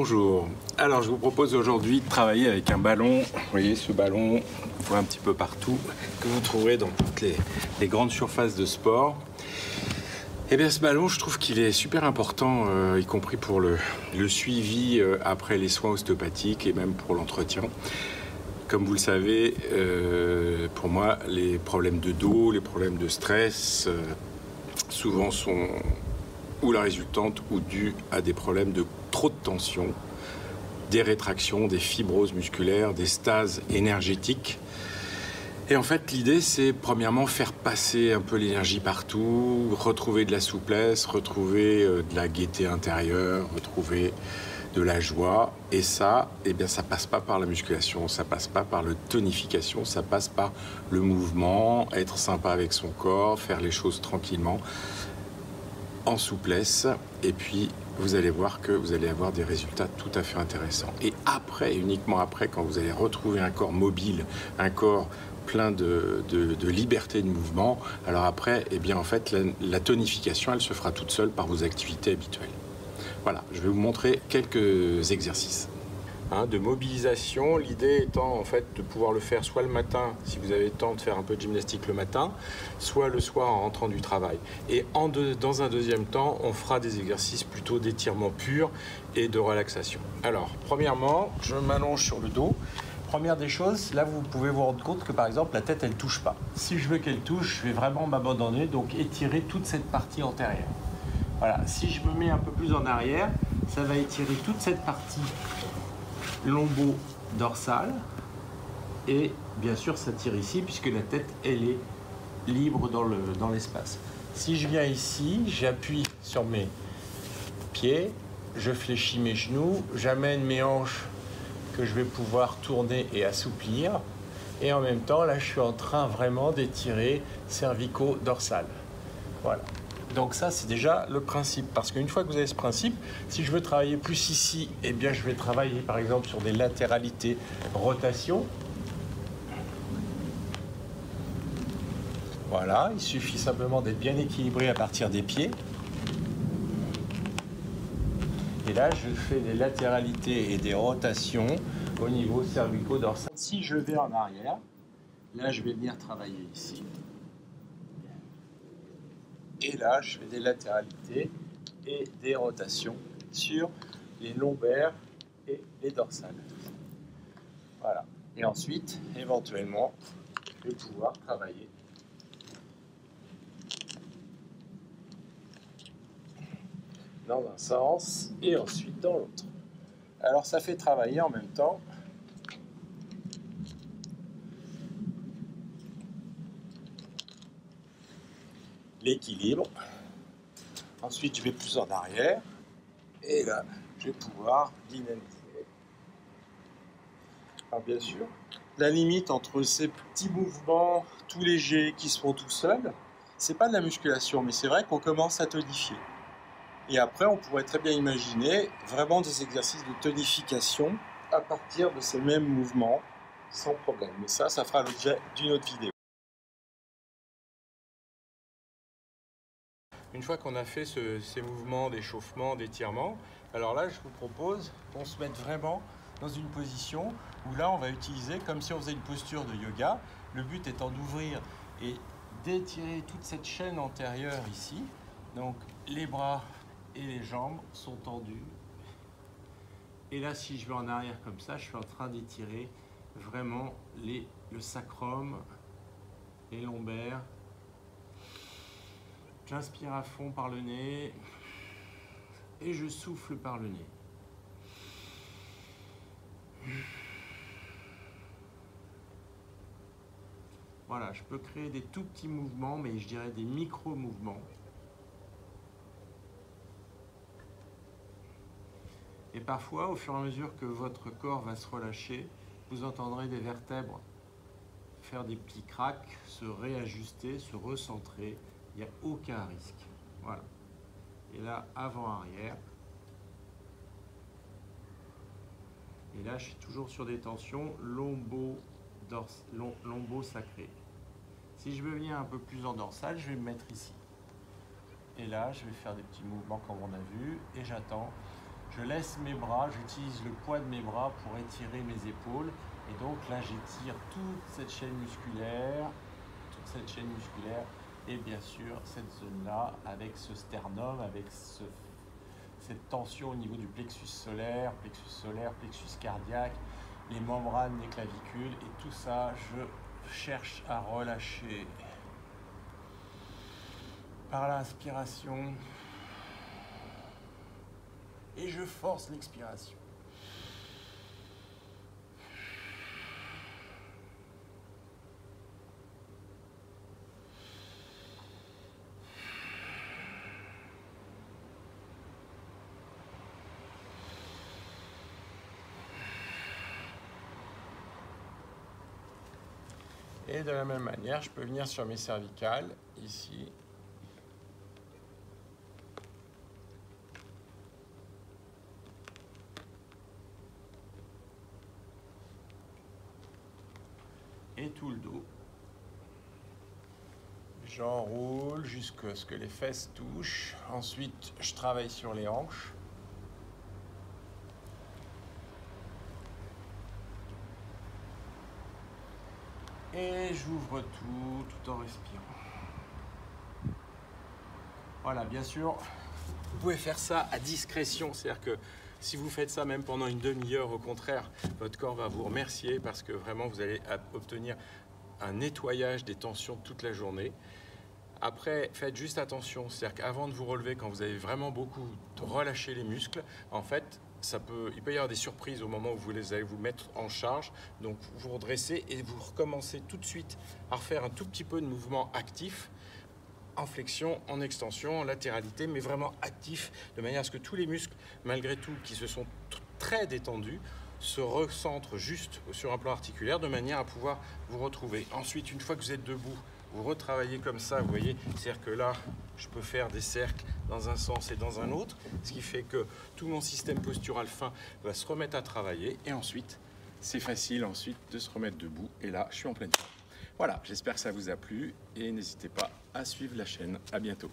Bonjour. Alors je vous propose aujourd'hui de travailler avec un ballon. Vous voyez ce ballon, on voit un petit peu partout, que vous trouverez dans toutes les grandes surfaces de sport. Et bien ce ballon, je trouve qu'il est super important, y compris pour le suivi après les soins ostéopathiques et même pour l'entretien. Comme vous le savez, pour moi, les problèmes de dos, les problèmes de stress, souvent sont ou la résultante ou due à des problèmes de trop de tension, des rétractions, des fibroses musculaires, des stases énergétiques. Et en fait, l'idée, c'est premièrement faire passer un peu l'énergie partout, retrouver de la souplesse, retrouver de la gaieté intérieure, retrouver de la joie. Et ça, eh bien, ça passe pas par la musculation, ça passe pas par la tonification, ça passe par le mouvement, être sympa avec son corps, faire les choses tranquillement, en souplesse, et puis vous allez voir que vous allez avoir des résultats tout à fait intéressants. Et après, uniquement après, quand vous allez retrouver un corps mobile, un corps plein de liberté de mouvement, alors après, eh bien en fait, la tonification, elle se fera toute seule par vos activités habituelles. Voilà, je vais vous montrer quelques exercices de mobilisation. L'idée étant en fait de pouvoir le faire soit le matin, si vous avez le temps de faire un peu de gymnastique le matin, soit le soir en rentrant du travail. Et dans un deuxième temps, on fera des exercices plutôt d'étirement pur et de relaxation. Alors, premièrement, je m'allonge sur le dos. Première des choses, là vous pouvez vous rendre compte que par exemple la tête elle touche pas. Si je veux qu'elle touche, je vais vraiment m'abandonner, donc étirer toute cette partie antérieure. Voilà, si je me mets un peu plus en arrière, ça va étirer toute cette partie lombo-dorsale, et bien sûr ça tire ici puisque la tête elle est libre dans l'espace. Si je viens ici, j'appuie sur mes pieds, je fléchis mes genoux, j'amène mes hanches que je vais pouvoir tourner et assouplir, et en même temps là je suis en train vraiment d'étirer cervico-dorsal. Voilà. Donc ça, c'est déjà le principe. Parce qu'une fois que vous avez ce principe, si je veux travailler plus ici, eh bien, je vais travailler, par exemple, sur des latéralités, rotation. Voilà, il suffit simplement d'être bien équilibré à partir des pieds. Et là, je fais des latéralités et des rotations au niveau cervico-dorsal. Si je vais en arrière, là, je vais venir travailler ici. Et là, je fais des latéralités et des rotations sur les lombaires et les dorsales. Voilà. Et ensuite, éventuellement, je vais pouvoir travailler dans un sens et ensuite dans l'autre. Alors, ça fait travailler en même temps l'équilibre. Ensuite, je vais plus en arrière. Et là, je vais pouvoir dynamiser. Alors, bien sûr, la limite entre ces petits mouvements tout légers qui se font tout seuls, c'est pas de la musculation, mais c'est vrai qu'on commence à tonifier. Et après, on pourrait très bien imaginer vraiment des exercices de tonification à partir de ces mêmes mouvements, sans problème. Mais ça fera l'objet d'une autre vidéo. Une fois qu'on a fait ces mouvements d'échauffement, d'étirement, alors là, je vous propose qu'on se mette vraiment dans une position où là, on va utiliser comme si on faisait une posture de yoga. Le but étant d'ouvrir et d'étirer toute cette chaîne antérieure ici. Donc, les bras et les jambes sont tendus. Et là, si je vais en arrière comme ça, je suis en train d'étirer vraiment le sacrum, les lombaires. J'inspire à fond par le nez et je souffle par le nez. Voilà, je peux créer des tout petits mouvements, mais je dirais des micro-mouvements. Et parfois, au fur et à mesure que votre corps va se relâcher, vous entendrez des vertèbres faire des petits cracks, se réajuster, se recentrer. Il n'y a aucun risque. Voilà. Et là, avant-arrière. Et là, je suis toujours sur des tensions lombo-sacrées. Si je veux venir un peu plus en dorsale, je vais me mettre ici. Et là, je vais faire des petits mouvements comme on a vu. Et j'attends je laisse mes bras, j'utilise le poids de mes bras pour étirer mes épaules. Et donc là, j'étire toute cette chaîne musculaire, et bien sûr cette zone-là avec ce sternum, avec cette tension au niveau du plexus solaire, plexus cardiaque, les membranes des clavicules, et tout ça, je cherche à relâcher par l'inspiration et je force l'expiration. Et de la même manière, je peux venir sur mes cervicales, ici. Et tout le dos. J'enroule jusqu'à ce que les fesses touchent. Ensuite, je travaille sur les hanches. Et j'ouvre tout en respirant. Voilà, bien sûr, vous pouvez faire ça à discrétion. C'est-à-dire que si vous faites ça même pendant une demi-heure, au contraire, votre corps va vous remercier parce que vraiment, vous allez obtenir un nettoyage des tensions toute la journée. Après, faites juste attention. C'est-à-dire qu'avant de vous relever, quand vous avez vraiment beaucoup relâché les muscles, en fait, il peut y avoir des surprises au moment où vous allez vous mettre en charge. Donc, vous vous redressez et vous recommencez tout de suite à refaire un tout petit peu de mouvement actif, en flexion, en extension, en latéralité, mais vraiment actif, de manière à ce que tous les muscles, malgré tout, qui se sont très détendus, se recentrent juste sur un plan articulaire, de manière à pouvoir vous retrouver. Ensuite, une fois que vous êtes debout, vous retravaillez comme ça, vous voyez, c'est-à-dire que là, je peux faire des cercles dans un sens et dans un autre, ce qui fait que tout mon système postural fin va se remettre à travailler, et ensuite, c'est facile ensuite de se remettre debout, et là, je suis en pleine forme. Voilà, j'espère que ça vous a plu, et n'hésitez pas à suivre la chaîne. À bientôt.